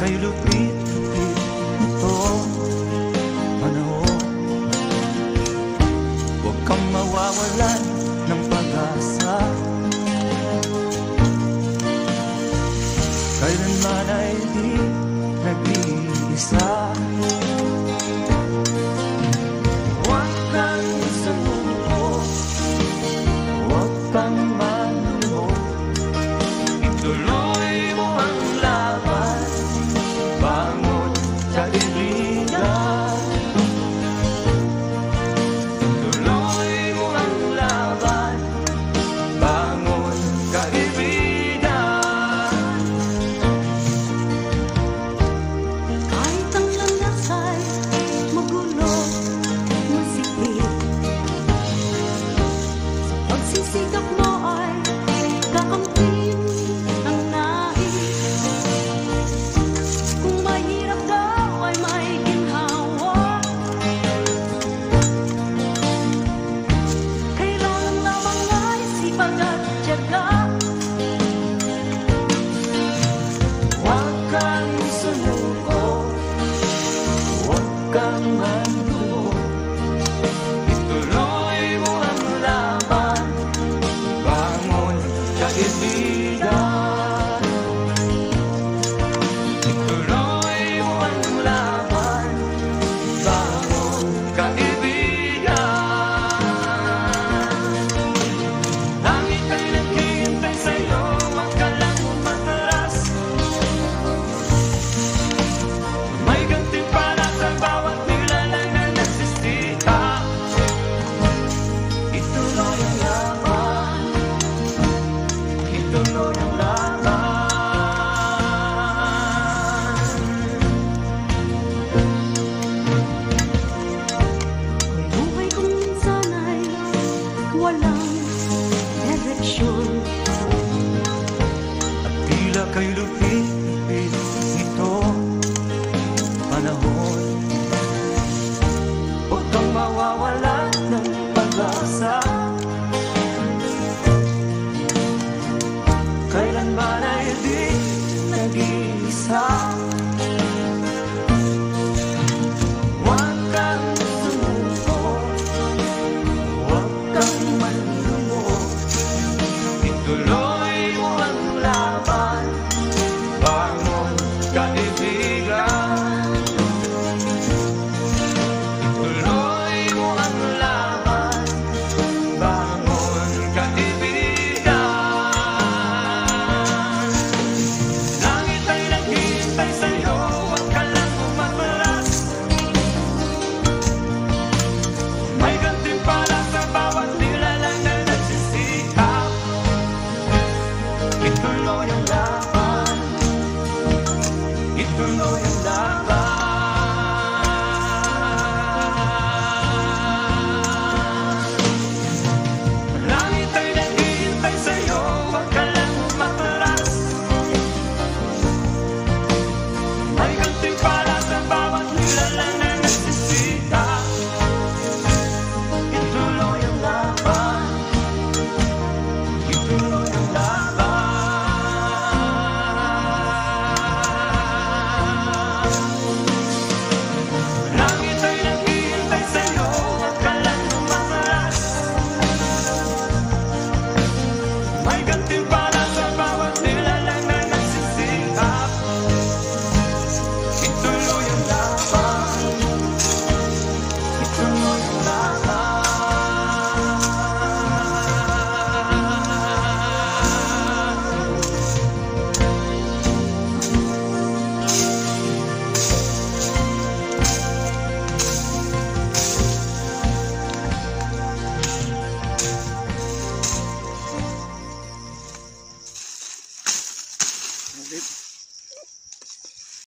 kay lupit-lupit ito panahon. Huwag kang mawawalan ng pag-asa, kailanman ay di nag-iisa. Huwag kang sumuko, huwag kang manulo, ituloy mo ang laban, bangon kaibigan. Ituloy mo ang laban, bangon kaibigan. Kahit ang landas ay magulo, masikip, sa pagsisikap mo ay kakamtin ang nais. Kung mahirap daw ay may ginhawa, kailangan lamang ay sipag at tiyaga. Huwag kang sumuko, huwag kang manulo, ituloy mo ang laban, bangon kaibigan. Ituloy mo ang laban, bangon kaibigan. Langit ay naghihintay sa'yo, huwag ka lang umatras. May gantimpala sa bawat nilalang na nagsisita. Ituloy ang laban, ituloy ang laban. Kung buhay kong minsan ay walang direksyon, At tila kay lupit-lupit ito panahon. Huwag kang mawawalan ng pag-asa, kailanman ay di nag-iisa.